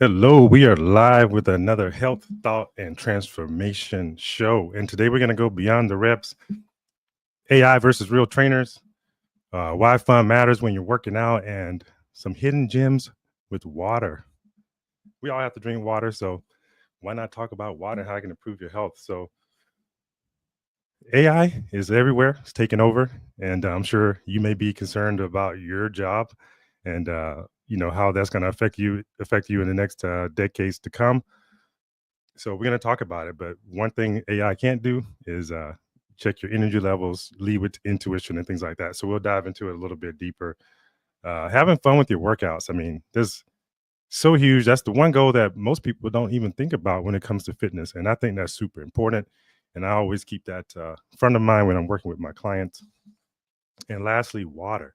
Hello, we are live with another health, thought, and transformation show. And today we're going to go beyond the reps, AI versus real trainers, why fun matters when you're working out, and some hidden gems with water. We all have to drink water, so why not talk about water and how it can improve your health? So, AI is everywhere, it's taking over, and I'm sure you may be concerned about your job and how that's going to affect you in the next decades to come. So we're going to talk about it, but one thing AI can't do is check your energy levels, lead with intuition and things like that. So we'll dive into it a little bit deeper. Having fun with your workouts. I mean, this so huge. That's the one goal that most people don't even think about when it comes to fitness, and I think that's super important. And I always keep that front of mind when I'm working with my clients. And lastly, water.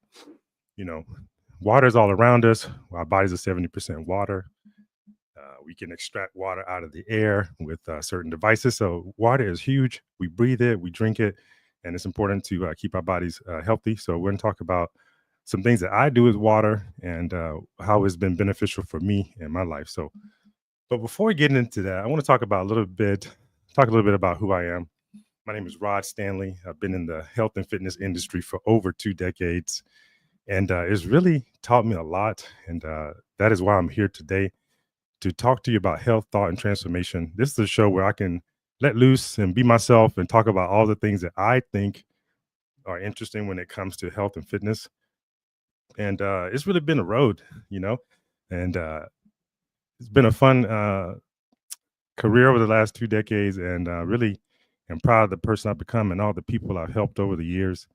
You know, water is all around us. Our bodies are 70% water. We can extract water out of the air with certain devices. So water is huge. We breathe it, we drink it, and it's important to keep our bodies healthy. So we're going to talk about some things that I do with water and how it's been beneficial for me in my life. So, but before we get into that, I want to talk a little bit about who I am. My name is Rod Stanley. I've been in the health and fitness industry for over 2 decades, and it's really taught me a lot. And that is why I'm here today to talk to you about health, thought, and transformation. This is a show where I can let loose and be myself and talk about all the things that I think are interesting when it comes to health and fitness. And it's really been a road, you know, and it's been a fun career over the last 2 decades. And really, I'm proud of the person I've become and all the people I've helped over the years.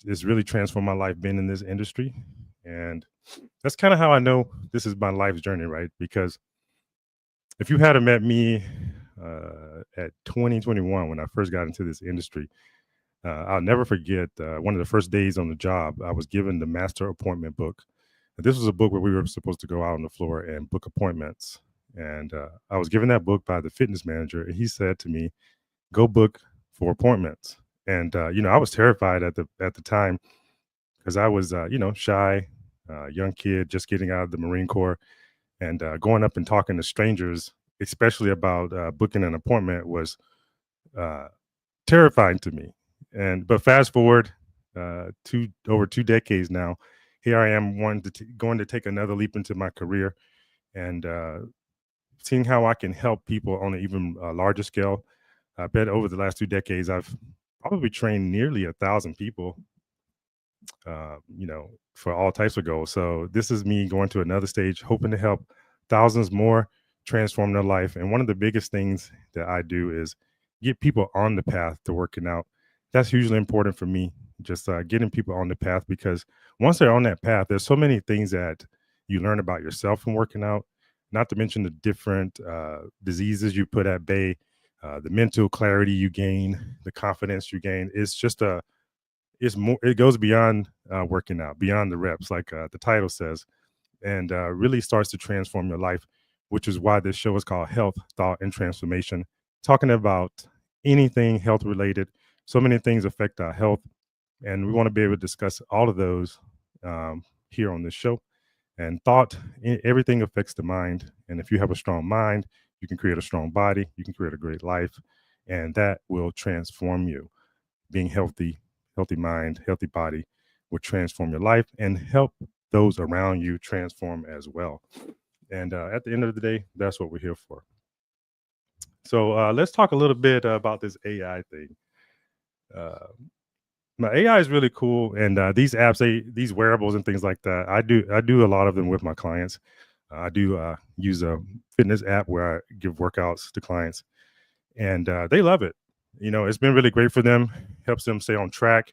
It's really transformed my life being in this industry. And that's kind of how I know this is my life's journey, right? Because if you had met me at 2021 when I first got into this industry, I'll never forget one of the first days on the job. I was given the master appointment book. This was a book where we were supposed to go out on the floor and book appointments. And I was given that book by the fitness manager, and he said to me, "Go book for appointments." And I was terrified at the time because I was shy, young kid just getting out of the Marine Corps, and going up and talking to strangers, especially about booking an appointment, was uh, terrifying to me. And but fast forward two over 2 decades now, here I am going to take another leap into my career and seeing how I can help people on an even larger scale. I bet over the last 2 decades, I've probably trained nearly 1,000 people, for all types of goals. So this is me going to another stage, hoping to help thousands more transform their life. And one of the biggest things that I do is get people on the path to working out. That's hugely important for me, just getting people on the path, because once they're on that path, there's so many things that you learn about yourself from working out, not to mention the different diseases you put at bay, the mental clarity you gain, the confidence you gain. It goes beyond working out, beyond the reps, like the title says, and really starts to transform your life, which is why this show is called Health, Thought, and Transformation, talking about anything health related. So many things affect our health, and we want to be able to discuss all of those here on this show. And everything affects the mind. And if you have a strong mind, you can create a strong body, you can create a great life, and that will transform you. Being healthy mind, healthy body will transform your life and help those around you transform as well. And at the end of the day, that's what we're here for. So let's talk a little bit about this AI thing. Uh, my AI is really cool, and these apps, these wearables and things like that. I do a lot of them with my clients. I do use a fitness app where I give workouts to clients, and they love it. It's been really great for them. Helps them stay on track.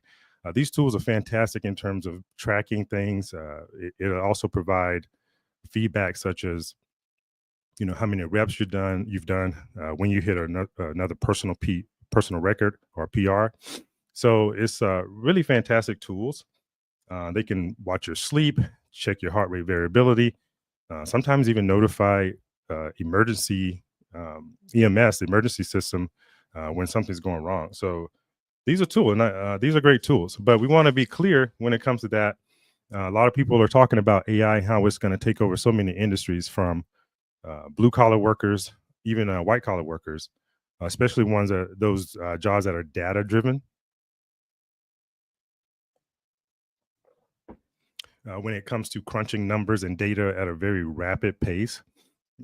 These tools are fantastic in terms of tracking things. It'll also provide feedback such as how many reps you've done when you hit another personal record or PR. So it's really fantastic tools. They can watch your sleep, check your heart rate variability, sometimes even notify emergency EMS, the emergency system, when something's going wrong. So these are tools, and these are great tools. But we want to be clear when it comes to that. A lot of people are talking about AI, how it's going to take over so many industries, from blue collar workers, even white collar workers, especially ones that those jobs that are data driven. When it comes to crunching numbers and data at a very rapid pace,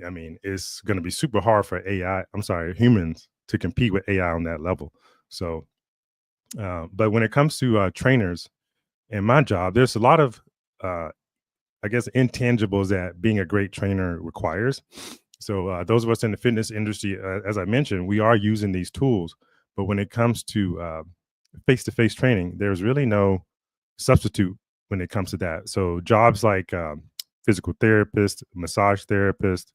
I mean, it's going to be super hard for AI. I'm sorry, humans to compete with AI on that level. So, but when it comes to trainers in my job, there's a lot of, uh, I guess, intangibles that being a great trainer requires. So, those of us in the fitness industry, as I mentioned, we are using these tools. But when it comes to face-to-face training, there's really no substitute when it comes to that. So, jobs like physical therapist, massage therapist,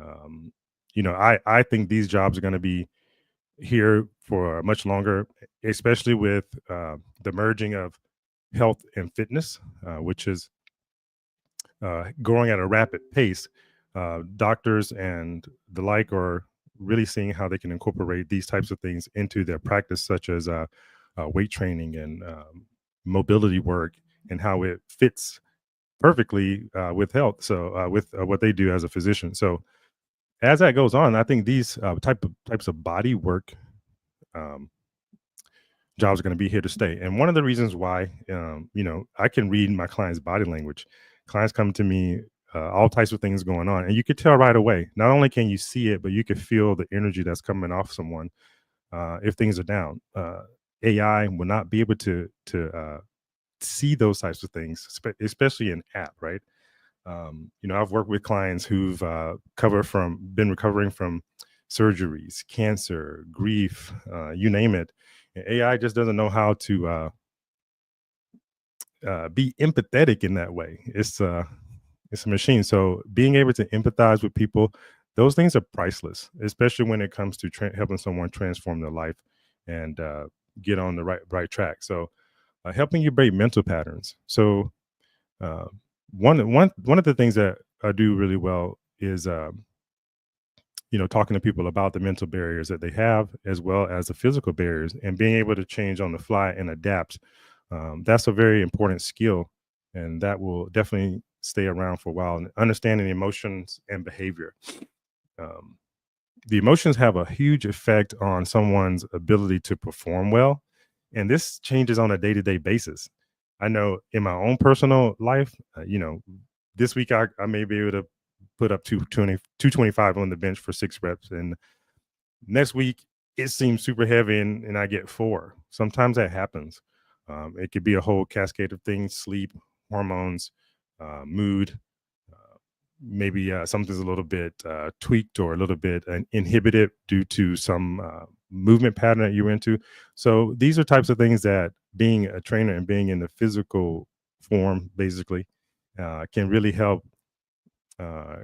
um, I think these jobs are going to be here for much longer, especially with the merging of health and fitness, which is growing at a rapid pace. Doctors and the like are really seeing how they can incorporate these types of things into their practice, such as weight training and mobility work, and how it fits perfectly with health. So, with what they do as a physician. So, as that goes on, I think these types of body work um, jobs are going to be here to stay. And one of the reasons why, I can read my client's body language. Clients come to me, all types of things going on, and you could tell right away. Not only can you see it, but you can feel the energy that's coming off someone if things are down. AI will not be able to see those types of things, especially in app, right? I've worked with clients who've been recovering from surgeries, cancer, grief, you name it. And AI just doesn't know how to be empathetic in that way. It's a machine. So being able to empathize with people, those things are priceless, especially when it comes to helping someone transform their life and get on the right track. So helping you break mental patterns. So uh, one of the things that I do really well is talking to people about the mental barriers that they have, as well as the physical barriers, and being able to change on the fly and adapt. That's a very important skill, and that will definitely stay around for a while. And understanding emotions and behavior. Um, the emotions have a huge effect on someone's ability to perform well, and this changes on a day-to-day basis. I know in my own personal life, this week I may be able to put up 225 on the bench for 6 reps, and next week it seems super heavy and I get 4. Sometimes that happens. It could be a whole cascade of things: sleep, hormones, mood, maybe something's a little bit tweaked or a little bit inhibited due to some movement pattern that you're into. So these are types of things that being a trainer and being in the physical form basically can really help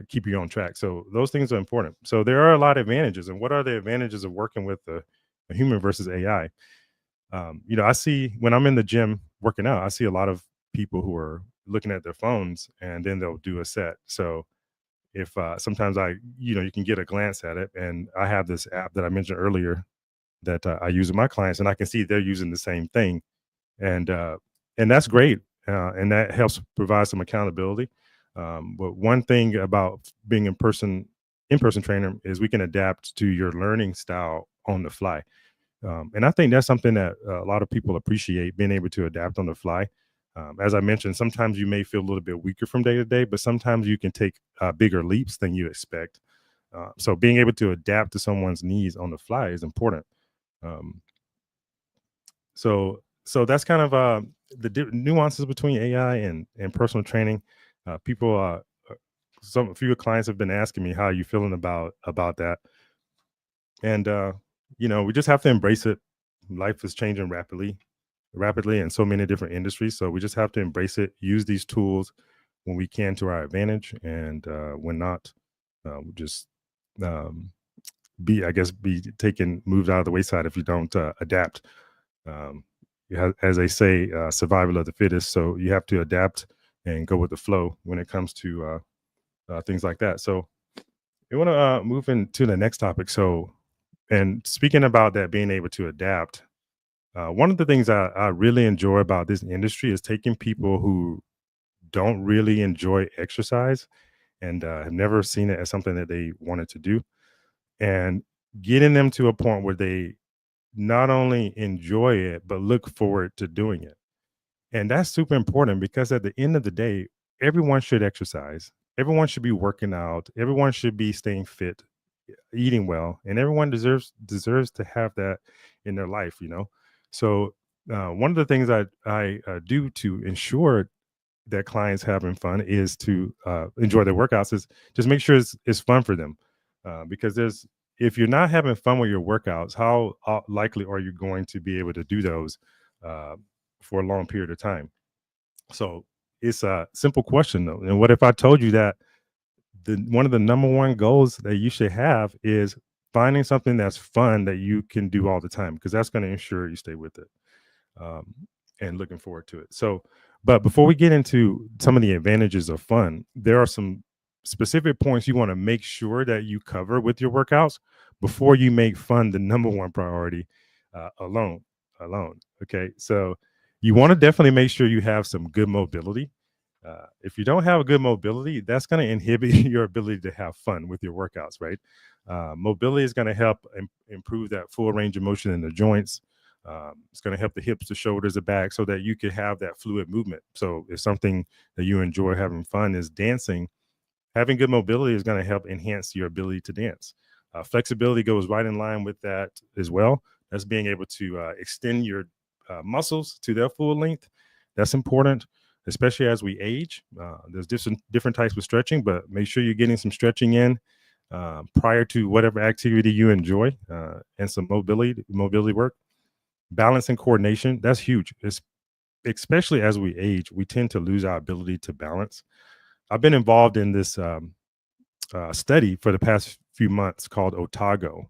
keep you on track. So those things are important. So there are a lot of advantages. And what are the advantages of working with a human versus AI? I see when I'm in the gym working out, I see a lot of people who are looking at their phones and then they'll do a set. So if sometimes you can get a glance at it, and I have this app that I mentioned earlier that I use with my clients, and I can see they're using the same thing, and uh, and that's great, and that helps provide some accountability. But one thing about being in person trainer is we can adapt to your learning style on the fly. And I think that's something that a lot of people appreciate, being able to adapt on the fly. As I mentioned, sometimes you may feel a little bit weaker from day to day, but sometimes you can take bigger leaps than you expect. So being able to adapt to someone's needs on the fly is important. Um, so that's kind of the nuances between AI and personal training. People, some a few clients have been asking me, how are you feeling about that? And we just have to embrace it. Life is changing rapidly in so many different industries. So we just have to embrace it, use these tools when we can to our advantage, and when not, just um, I guess, be taken, moved out of the wayside if you don't adapt. Um, as they say, survival of the fittest. So you have to adapt and go with the flow when it comes to things like that. So we want to move into the next topic. So, and speaking about that, being able to adapt, one of the things I really enjoy about this industry is taking people who don't really enjoy exercise and have never seen it as something that they wanted to do, and getting them to a point where they not only enjoy it but look forward to doing it. And that's super important because at the end of the day, everyone should exercise. Everyone should be working out. Everyone should be staying fit, eating well, and everyone deserves to have that in their life. So one of the things I do to ensure that clients having fun is to enjoy their workouts is just make sure it's fun for them, because there's if you're not having fun with your workouts, how likely are you going to be able to do those uh, for a long period of time? So it's a simple question though. And what if I told you that the one of the number one goals that you should have is finding something that's fun that you can do all the time, because that's going to ensure you stay with it, um, and looking forward to it. So, but before we get into some of the advantages of fun, there are some specific points you want to make sure that you cover with your workouts before you make fun the number one priority, alone. Alone. Okay. So you want to definitely make sure you have some good mobility. If you don't have a good mobility, that's going to inhibit your ability to have fun with your workouts, right? Mobility is going to help improve that full range of motion in the joints. It's going to help the hips, the shoulders, the back, so that you can have that fluid movement. So if something that you enjoy having fun is dancing, having good mobility is going to help enhance your ability to dance. Flexibility goes right in line with that as well. That's being able to extend your muscles to their full length. That's important, especially as we age. There's different types of stretching, but make sure you're getting some stretching in prior to whatever activity you enjoy, and some mobility work. Balance and coordination, that's huge. Especially as we age, we tend to lose our ability to balance. I've been involved in this study for the past few months called Otago.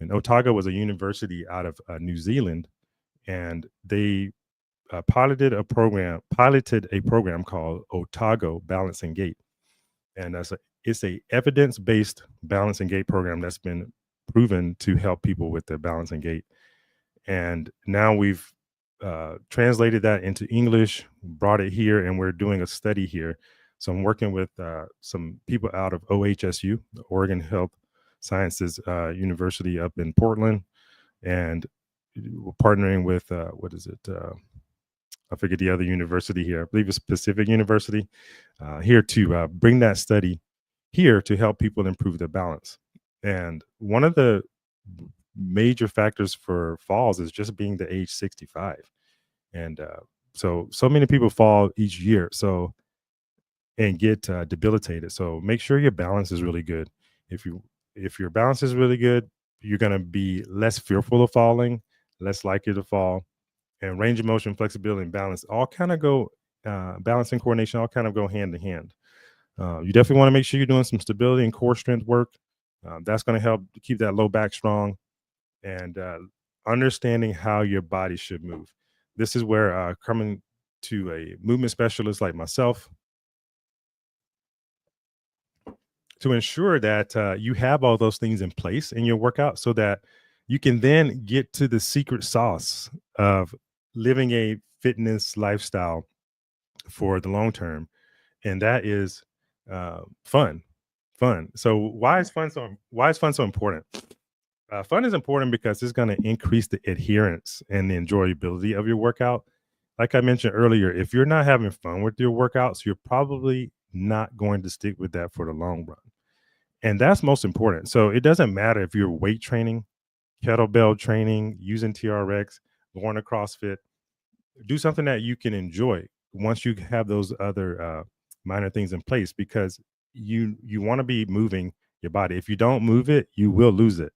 And Otago was a university out of New Zealand, and they piloted a program called Otago Balance and Gait. And it's a evidence-based balance and gait program that's been proven to help people with their balance and gait. And now we've translated that into English, brought it here, and we're doing a study here. So I'm working with some people out of OHSU, the Oregon Health Sciences University up in Portland, and we're partnering with what is it? I forget the other university here. I believe it's Pacific University, here to bring that study here to help people improve their balance. And one of the major factors for falls is just being the age 65. And so many people fall each year. So and get debilitated. So make sure your balance is really good. If you if your balance is really good, you're gonna be less fearful of falling, less likely to fall. And range of motion, flexibility, and balance all kind of go balance and coordination all kind of go hand in hand. You definitely want to make sure you're doing some stability and core strength work. That's going to help keep that low back strong, and understanding how your body should move. This is where coming to a movement specialist like myself to ensure that you have all those things in place in your workout, so that you can then get to the secret sauce of living a fitness lifestyle for the long term, and that is fun. Fun. So why is fun so important? Fun is important because it's going to increase the adherence and the enjoyability of your workout. Like I mentioned earlier, if you're not having fun with your workouts, you're probably not going to stick with that for the long run. And that's most important. So it doesn't matter if you're weight training, kettlebell training, using TRX, going to CrossFit, do something that you can enjoy once you have those other minor things in place, because you want to be moving your body. If you don't move it, you will lose it.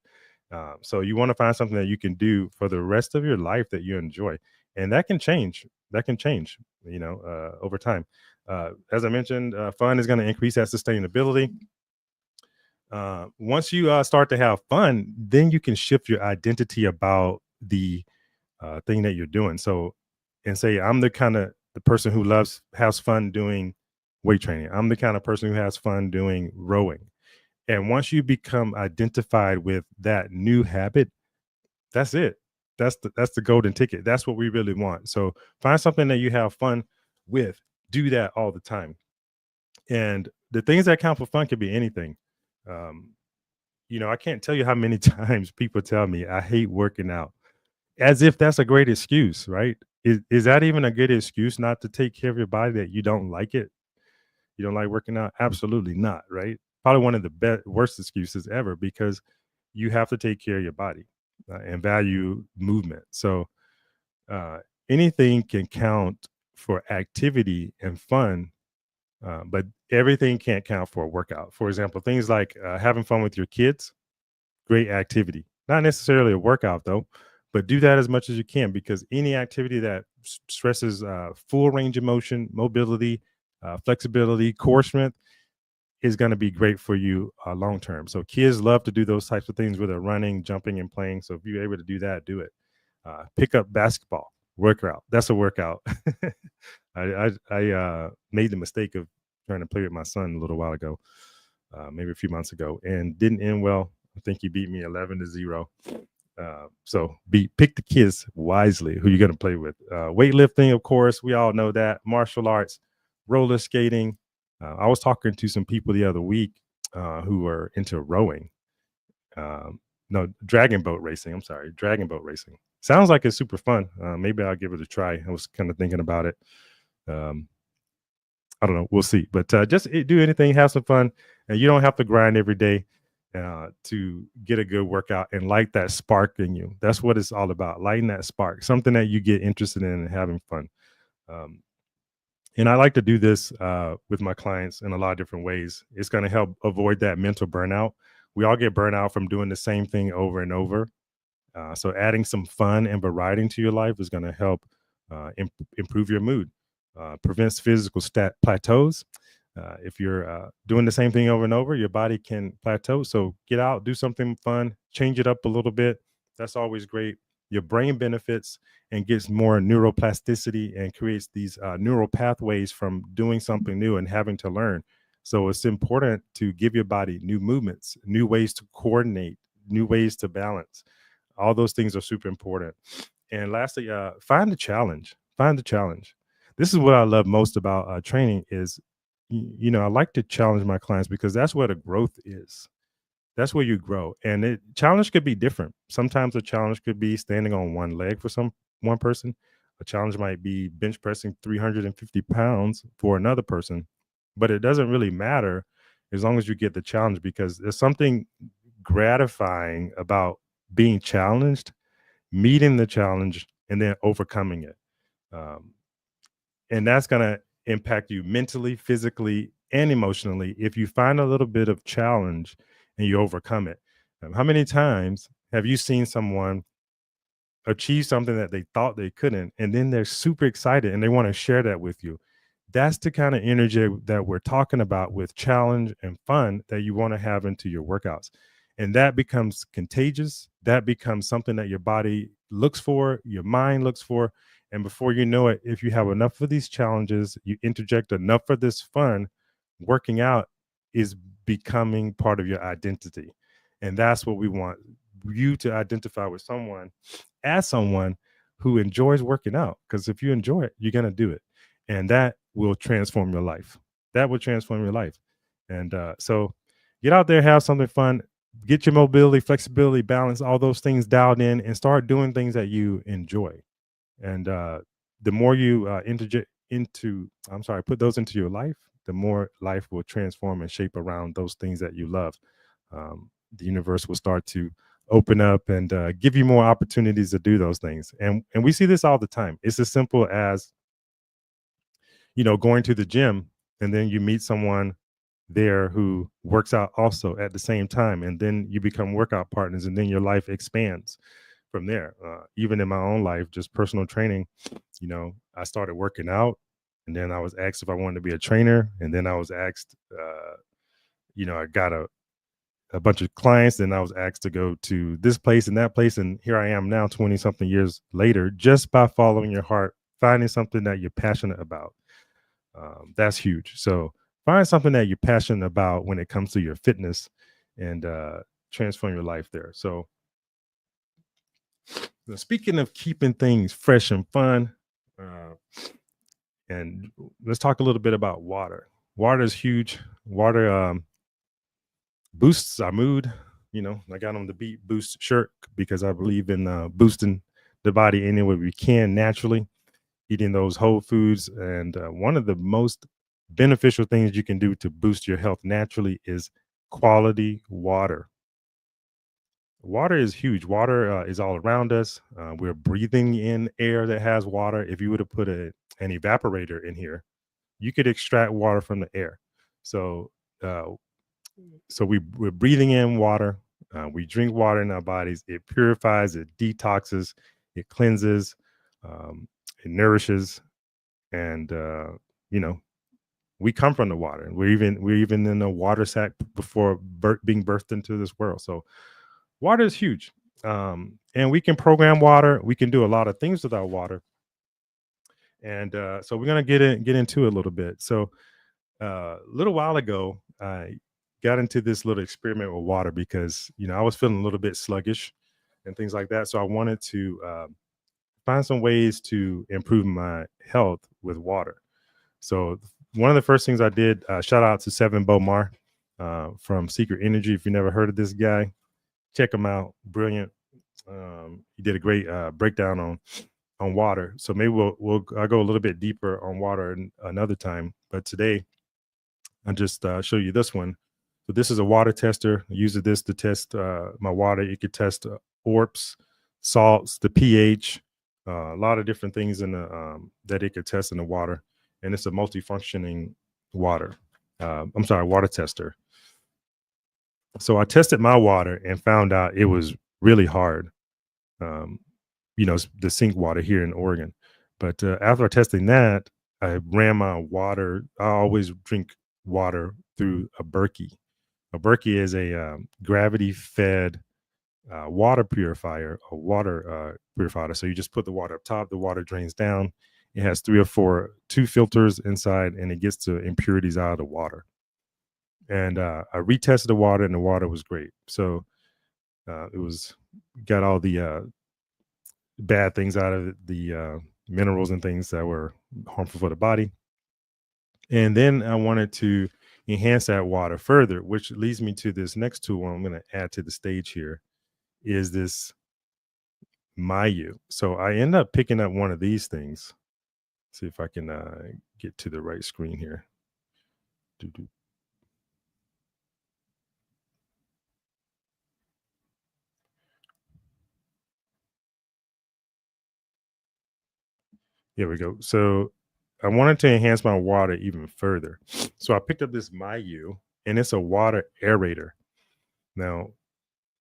So you want to find something that you can do for the rest of your life that you enjoy, and that can change. That can change, over time. As I mentioned, fun is going to increase that sustainability. Once you start to have fun, then you can shift your identity about the thing that you're doing. So, and say, I'm the person who has fun doing weight training. I'm the kind of person who has fun doing rowing. And once you become identified with that new habit, that's it. That's the golden ticket. That's what we really want. So find something that you have fun with. Do that all the time. And the things that count for fun could be anything. Um, I can't tell you how many times people tell me I hate working out, as if that's a great excuse, right? Is that even a good excuse not to take care of your body, that you don't like it? You don't like working out? Absolutely not, right? Probably one of the worst excuses ever, because you have to take care of your body and value movement. So uh, anything can count for activity and fun, but everything can't count for a workout. For example, things like having fun with your kids, great activity. Not necessarily a workout though, but do that as much as you can, because any activity that stresses full range of motion, mobility, flexibility, core strength is going to be great for you long term. So kids love to do those types of things, where they're running, jumping, and playing. So if you're able to do that, do it. Pick up basketball, workout. That's a workout. I made the mistake of trying to play with my son a little while ago, maybe a few months ago, and didn't end well. I think he beat me 11-0. So pick the kids wisely who you're going to play with. Weightlifting, of course, we all know that. Martial arts, roller skating. I was talking to some people the other week who were into rowing. No, dragon boat racing. I'm sorry, dragon boat racing. Sounds like it's super fun. Maybe I'll give it a try. I was kind of thinking about it. I don't know. We'll see. But just do anything, have some fun, and you don't have to grind every day to get a good workout and light that spark in you. That's what it's all about. Lighting that spark, something that you get interested in and having fun. Um, and I like to do this with my clients in a lot of different ways. It's going to help avoid that mental burnout. We all get burnout from doing the same thing over and over. So adding some fun and variety to your life is going to help improve your mood, prevents physical stat plateaus. If you're doing the same thing over and over, your body can plateau. So get out, do something fun, change it up a little bit. That's always great. Your brain benefits and gets more neuroplasticity and creates these neural pathways from doing something new and having to learn. So it's important to give your body new movements, new ways to coordinate, new ways to balance. All those things are super important. And lastly, find the challenge. Find the challenge. This is what I love most about training is, I like to challenge my clients, because that's where the growth is. That's where you grow. And challenge could be different. Sometimes a challenge could be standing on one leg for one person. A challenge might be bench pressing 350 pounds for another person. But it doesn't really matter as long as you get the challenge, because there's something gratifying about being challenged, meeting the challenge, and then overcoming it. Um, and that's going to impact you mentally, physically, and emotionally if you find a little bit of challenge and you overcome it. How many times have you seen someone achieve something that they thought they couldn't, and then they're super excited and they want to share that with you? That's the kind of energy that we're talking about with challenge and fun that you want to have into your workouts. And that becomes contagious. That becomes something that your body looks for, your mind looks for. And before you know it, if you have enough of these challenges, you interject enough of this fun, working out is becoming part of your identity. And that's what we want you to identify with someone, as someone who enjoys working out. Because if you enjoy it, you're going to do it. And that will transform your life. That will transform your life. And so get out there, have something fun, get your mobility, flexibility, balance, all those things dialed in, and start doing things that you enjoy. And the more you put those into your life, the more life will transform and shape around those things that you love. The universe will start to open up and give you more opportunities to do those things. And we see this all the time. It's as simple as, going to the gym, and then you meet someone there who works out also at the same time, and then you become workout partners, and then your life expands from there. Even in my own life, just personal training, I started working out, and then I was asked if I wanted to be a trainer, and then I was asked, I got a bunch of clients, and I was asked to go to this place and that place, and here I am now, 20 something years later, just by following your heart, finding something that you're passionate about. That's huge. So find something that you're passionate about when it comes to your fitness, and transform your life there. So speaking of keeping things fresh and fun, and let's talk a little bit about water. Water is huge. Water boosts our mood. I got on the Beat Boost shirt because I believe in boosting the body any way we can naturally, eating those whole foods. And one of the most beneficial things you can do to boost your health naturally is quality water. Water is huge. Water is all around us. We're breathing in air that has water. If you were to put an evaporator in here, you could extract water from the air. So, uh, we're breathing in water. We drink water in our bodies. It purifies, it detoxes, it cleanses, um, it nourishes, and you know we come from the water. We're even in a water sack before being birthed into this world. So water is huge, and we can program water. We can do a lot of things with our water, and so we're gonna get into it a little bit. So a little while ago, I got into this little experiment with water because I was feeling a little bit sluggish and things like that. So I wanted to find some ways to improve my health with water. So one of the first things I did, shout out to Seven Bomar from Secret Energy. If you never heard of this guy, check him out. Brilliant. He did a great breakdown on water. So maybe I'll go a little bit deeper on water another time. But today I'll just show you this one. So this is a water tester. I use this to test my water. You could test ORPs, salts, the pH, a lot of different things in the that it could test in the water. And it's a multifunctioning water. I'm sorry, water tester. So I tested my water and found out it was really hard. Um, the sink water here in Oregon. But after testing that, I ran my water. I always drink water through a Berkey. A Berkey is a gravity fed water purifier, a water purifier. So you just put the water up top, the water drains down. It has two filters inside, and it gets the impurities out of the water. And I retested the water, and the water was great. So it was got all the bad things out of it, the minerals and things that were harmful for the body. And then I wanted to enhance that water further, which leads me to this next tool I'm going to add to the stage here is this Mayu. So I end up picking up one of these things. See if I can get to the right screen here. Doo-doo. Here we go. So I wanted to enhance my water even further. So I picked up this Mayu, and it's a water aerator. Now,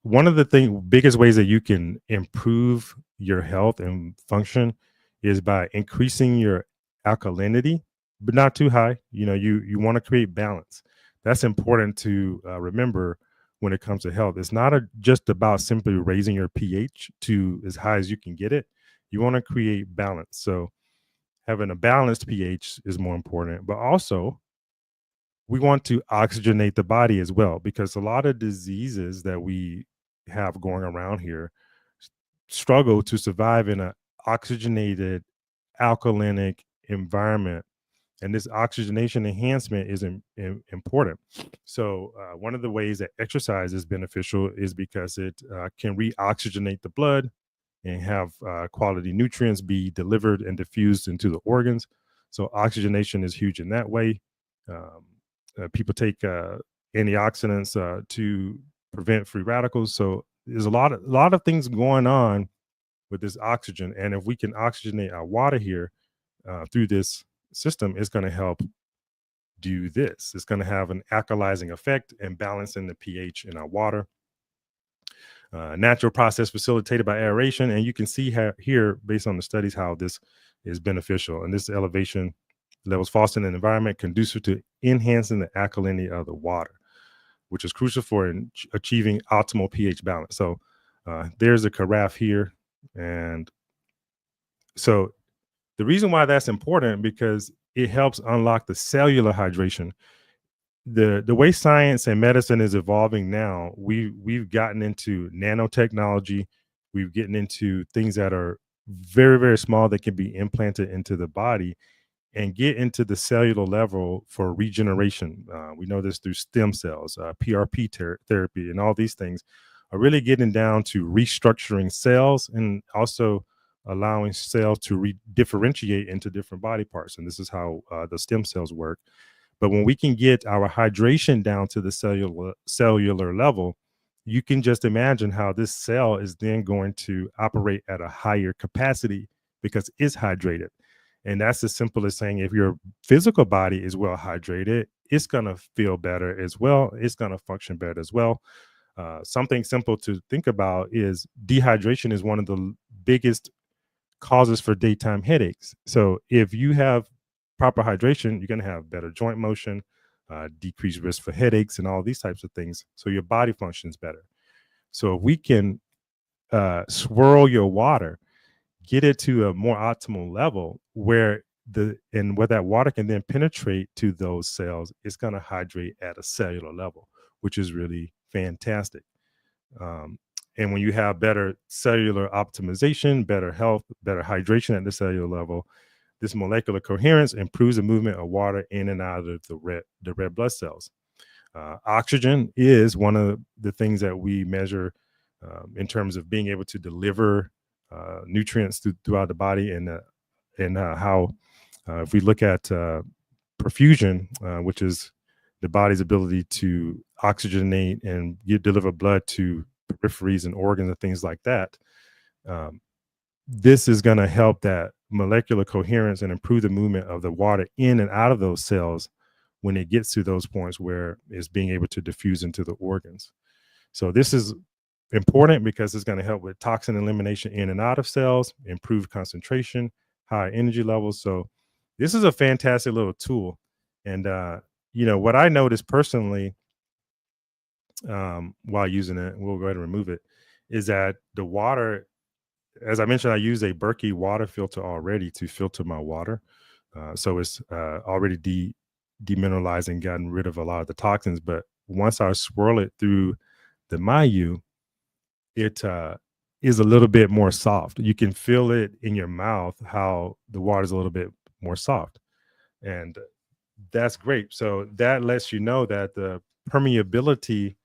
one of the biggest ways that you can improve your health and function is by increasing your alkalinity, but not too high. You want to create balance. That's important to remember when it comes to health. It's not just about simply raising your pH to as high as you can get it. You want to create balance. So having a balanced pH is more important, but also we want to oxygenate the body as well, because a lot of diseases that we have going around here struggle to survive in an oxygenated, alkalinic environment. And this oxygenation enhancement is important. So one of the ways that exercise is beneficial is because it can reoxygenate the blood and have quality nutrients be delivered and diffused into the organs. So oxygenation is huge in that way. People take antioxidants to prevent free radicals. So there's a lot of things going on with this oxygen. And if we can oxygenate our water here through this system, it's going to help do this. It's going to have an alkalizing effect and balancing the pH in our water. Natural process facilitated by aeration. And you can see here, based on the studies, how this is beneficial. And this elevation levels fostering an environment conducive to enhancing the alkalinity of the water, which is crucial for achieving optimal pH balance. So there's a carafe here. And so the reason why that's important, because it helps unlock the cellular hydration. The way science and medicine is evolving now, we've gotten into nanotechnology. We've gotten into things that are very, very small that can be implanted into the body. and get into the cellular level for regeneration. We know this through stem cells, PRP therapy, and all these things are really getting down to restructuring cells and also allowing cells to differentiate into different body parts. And this is how the stem cells work. But when we can get our hydration down to the cellular level, you can just imagine how this cell is then going to operate at a higher capacity because it's hydrated. And that's as simple as saying if your physical body is well hydrated, it's going to feel better as well. It's going to function better as well. Something simple to think about is dehydration is one of the biggest causes for daytime headaches. So if you have proper hydration, you're going to have better joint motion, decreased risk for headaches, and all these types of things. So your body functions better. So if we can swirl your water, get it to a more optimal level where that water can then penetrate to those cells, it's going to hydrate at a cellular level, which is really fantastic. And when you have better cellular optimization, better health, better hydration at the cellular level, this molecular coherence improves the movement of water in and out of the red blood cells. Oxygen is one of the things that we measure in terms of being able to deliver nutrients throughout the body, and how if we look at perfusion, which is the body's ability to oxygenate and deliver blood to peripheries and organs and things like that, this is going to help that molecular coherence and improve the movement of the water in and out of those cells when it gets to those points where it's being able to diffuse into the organs. So this is important because it's going to help with toxin elimination in and out of cells, improve concentration, high energy levels. So this is a fantastic little tool. And, what I noticed personally while using it, we'll go ahead and remove it, is that the water, as I mentioned, I use a Berkey water filter already to filter my water. So it's already demineralized and gotten rid of a lot of the toxins. But once I swirl it through the Mayu, it is a little bit more soft. You can feel it in your mouth how the water is a little bit more soft. And that's great. So that lets you know that the permeability,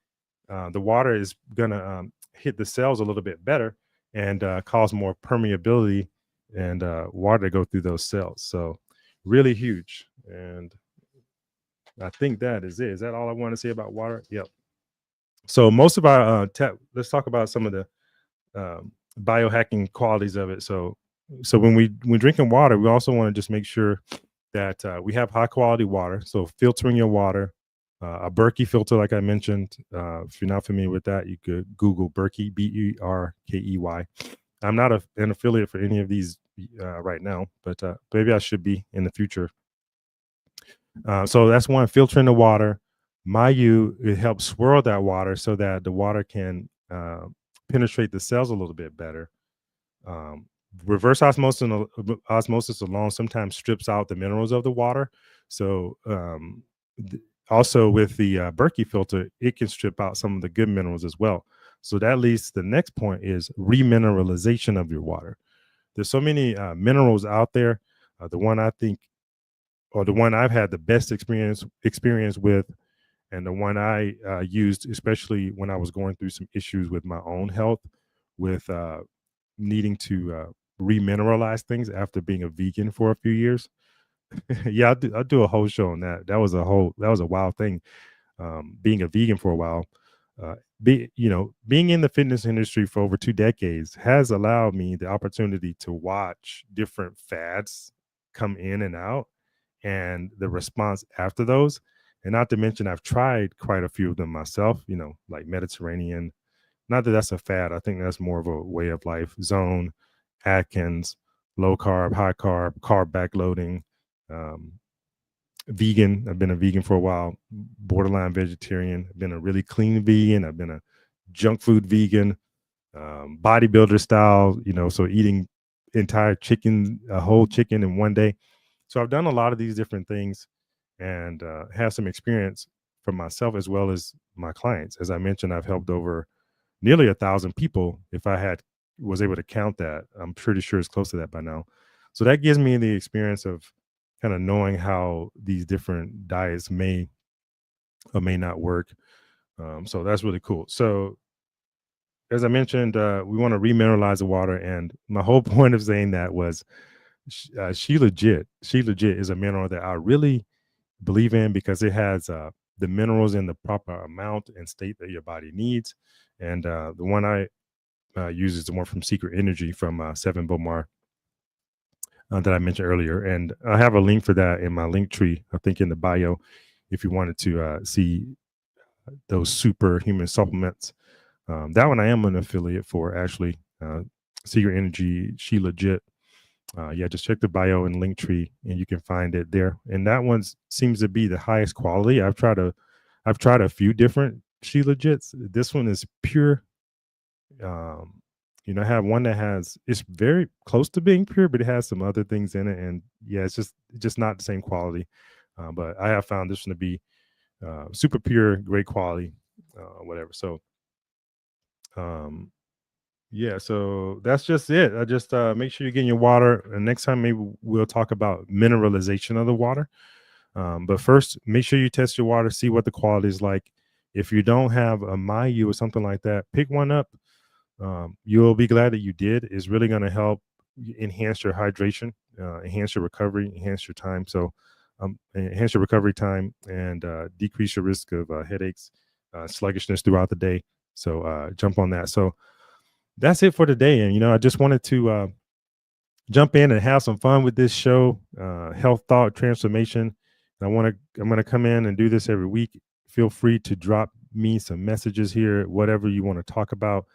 the water is going to hit the cells a little bit better and cause more permeability and water to go through those cells. So really huge. And I think that is it. Is that all I want to say about water? Yep. So most of our let's talk about some of the biohacking qualities of it. So when drinking water, we also want to just make sure that we have high quality water. So filtering your water, a Berkey filter, like I mentioned. If you're not familiar with that, you could Google Berkey, Berkey. I'm not an affiliate for any of these right now, but maybe I should be in the future. So that's one, filtering the water. Mayu, it helps swirl that water so that the water can penetrate the cells a little bit better. Reverse osmosis alone sometimes strips out the minerals of the water. So also with the Berkey filter, it can strip out some of the good minerals as well. So that leads to the next point is remineralization of your water. There's so many minerals out there. The one I think, or the one I've had the best experience with, and the one I used, especially when I was going through some issues with my own health, with needing to remineralize things after being a vegan for a few years. Yeah, I'll do a whole show on that. That was a wild thing. Being a vegan for a while, being in the fitness industry for over 2 decades has allowed me the opportunity to watch different fads come in and out, and the response after those. And not to mention, I've tried quite a few of them myself, like Mediterranean. Not that that's a fad. I think that's more of a way of life. Zone, Atkins, low carb, high carb, carb backloading, vegan. I've been a vegan for a while, borderline vegetarian. I've been a really clean vegan. I've been a junk food vegan, bodybuilder style, so eating entire chicken, a whole chicken in one day. So I've done a lot of these different things and have some experience for myself as well as my clients. As I mentioned, I've helped over nearly 1,000 people. If I was able to count that, I'm pretty sure it's close to that by now. So that gives me the experience of kind of knowing how these different diets may or may not work. So that's really cool. So as I mentioned, we want to remineralize the water, and my whole point of saying that was she legit is a mineral that I really believe in because it has the minerals in the proper amount and state that your body needs. And the one I use is the one from Secret Energy from Seven Bomar that I mentioned earlier. And I have a link for that in my link tree, I think in the bio, if you wanted to see those superhuman supplements. That one I am an affiliate for, actually. Secret Energy, she legit. Yeah, just check the bio and link tree, and you can find it there. And that one seems to be the highest quality. I've tried a few different she legits. This one is pure. Um, I have one that it's very close to being pure, but it has some other things in it, and yeah, it's just not the same quality. But I have found this one to be super pure, great quality, whatever. So um, yeah, so that's just it. I just make sure you're getting your water. And next time, maybe we'll talk about mineralization of the water. But first, make sure you test your water, see what the quality is like. If you don't have a Mayu or something like that, pick one up. You'll be glad that you did. It's really going to help enhance your hydration, enhance your recovery, enhance your time. So, enhance your recovery time and decrease your risk of headaches, sluggishness throughout the day. So, jump on that. So, that's it for today. And I just wanted to jump in and have some fun with this show, health thought transformation. And I'm gonna come in and do this every week. Feel free to drop me some messages here, whatever you want to talk about,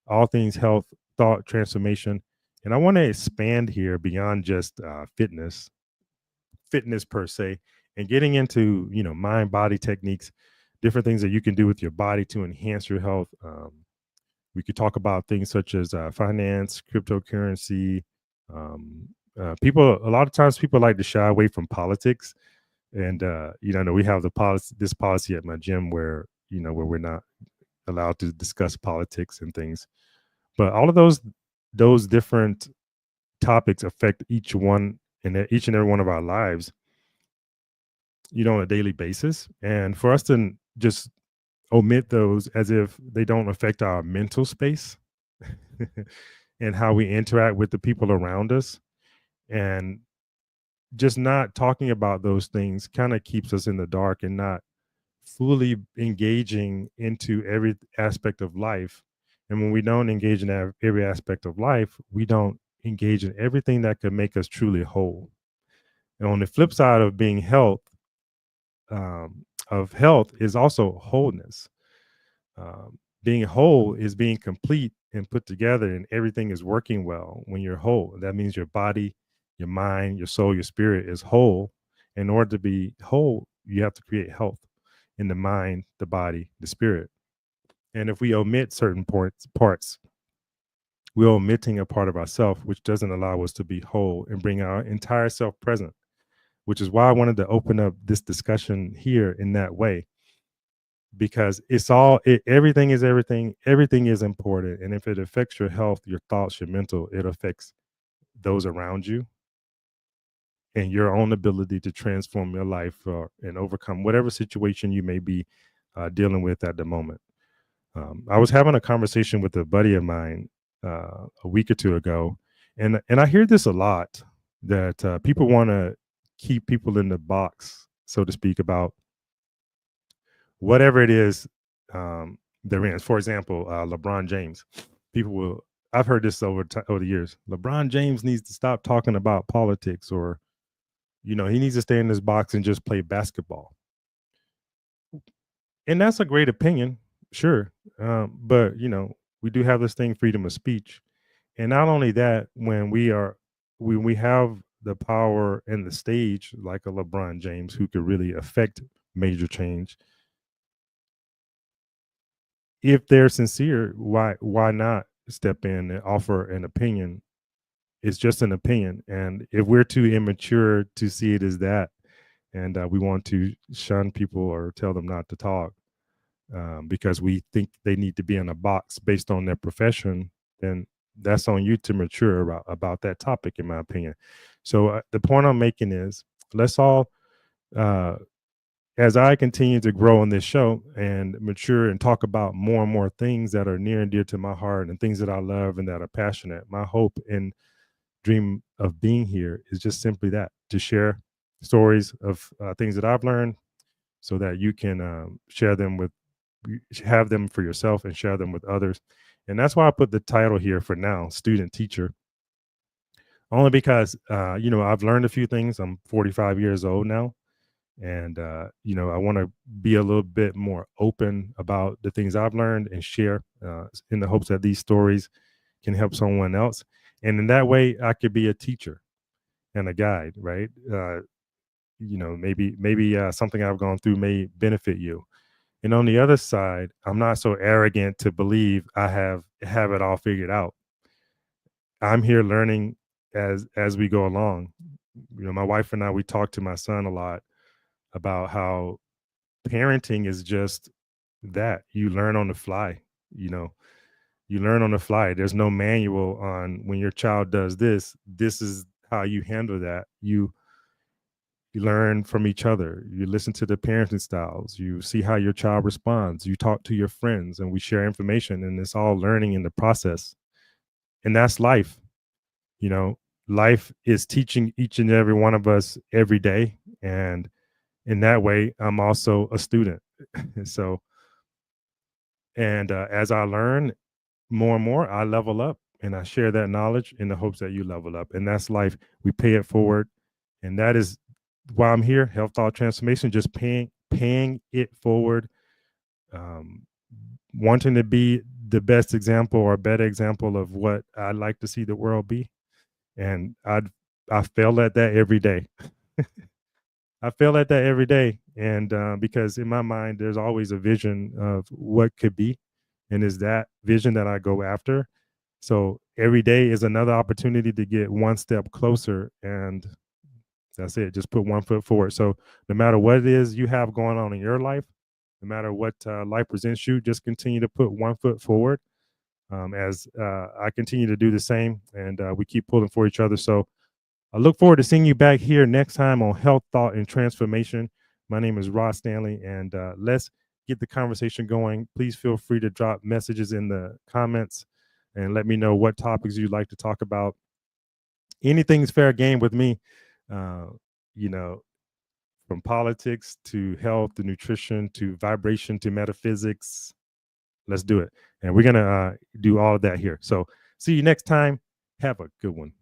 all things health thought transformation. And I want to expand here beyond just fitness per se, and getting into mind body techniques, different things that you can do with your body to enhance your health. We could talk about things such as finance, cryptocurrency. A lot of times people like to shy away from politics. And, we have this policy at my gym where we're not allowed to discuss politics and things. But all of those different topics affect each and every one of our lives, on a daily basis. And for us to just omit those as if they don't affect our mental space and how we interact with the people around us, and just not talking about those things kind of keeps us in the dark and not fully engaging into every aspect of life. And when we don't engage in every aspect of life, we don't engage in everything that could make us truly whole. And on the flip side of being health is also wholeness. Being whole is being complete and put together, and everything is working well when you're whole. That means your body, your mind, your soul, your spirit is whole. In order to be whole, you have to create health in the mind, the body, the spirit. And if we omit certain parts, we're omitting a part of ourself, which doesn't allow us to be whole and bring our entire self present, which is why I wanted to open up this discussion here in that way, because everything is everything is important. And if it affects your health, your thoughts, your mental, it affects those around you and your own ability to transform your life and overcome whatever situation you may be dealing with at the moment. I was having a conversation with a buddy of mine a week or two ago, and I hear this a lot, that people want to keep people in the box, so to speak, about whatever it is they're in. For example, LeBron James. I've heard this over the years. LeBron James needs to stop talking about politics, or he needs to stay in this box and just play basketball. And that's a great opinion, sure. But we do have this thing, freedom of speech. And not only that, when we have the power and the stage like a LeBron James who could really affect major change, if they're sincere, why not step in and offer an opinion? It's just an opinion. And if we're too immature to see it as that, and we want to shun people or tell them not to talk, because we think they need to be in a box based on their profession, then that's on you to mature about that topic, in my opinion. So the point I'm making is, let's all, uh, as I continue to grow on this show and mature and talk about more and more things that are near and dear to my heart and things that I love and that are passionate, my hope and dream of being here is just simply that, to share stories of things that I've learned so that you can share them with, have them for yourself and share them with others. And that's why I put the title here for now, student teacher, only because, I've learned a few things. I'm 45 years old now. And, I want to be a little bit more open about the things I've learned and share in the hopes that these stories can help someone else. And in that way, I could be a teacher and a guide, right? Maybe something I've gone through may benefit you. And on the other side, I'm not so arrogant to believe I have it all figured out. I'm here learning as we go along. My wife and I, we talk to my son a lot about how parenting is just that. You learn on the fly. You know, you learn on the fly. There's no manual on when your child does this. This is how you handle that. You learn from each other. You listen to the parenting styles. You see how your child responds. You talk to your friends, and we share information, and it's all learning in the process. And that's life. You know, life is teaching each and every one of us every day, and in that way, I'm also a student. So, and as I learn more and more, I level up, and I share that knowledge in the hopes that you level up. And that's life. We pay it forward, and that is why I'm here. Health thought transformation, just paying it forward, um, wanting to be the best example or a better example of what I'd like to see the world be. And I fail at that every day. I fail at that every day, and because in my mind, there's always a vision of what could be, and is that vision that I go after. So every day is another opportunity to get one step closer, and that's it. Just put one foot forward. So no matter what it is you have going on in your life, no matter what life presents you, just continue to put one foot forward. As I continue to do the same, and we keep pulling for each other. So I look forward to seeing you back here next time on Health, Thought, and Transformation. My name is Rod Stanley, and let's get the conversation going. Please feel free to drop messages in the comments and let me know what topics you'd like to talk about. Anything's fair game with me, uh, you know, from politics to health to nutrition to vibration to metaphysics. Let's do it. And we're going to do all of that here. So see you next time. Have a good one.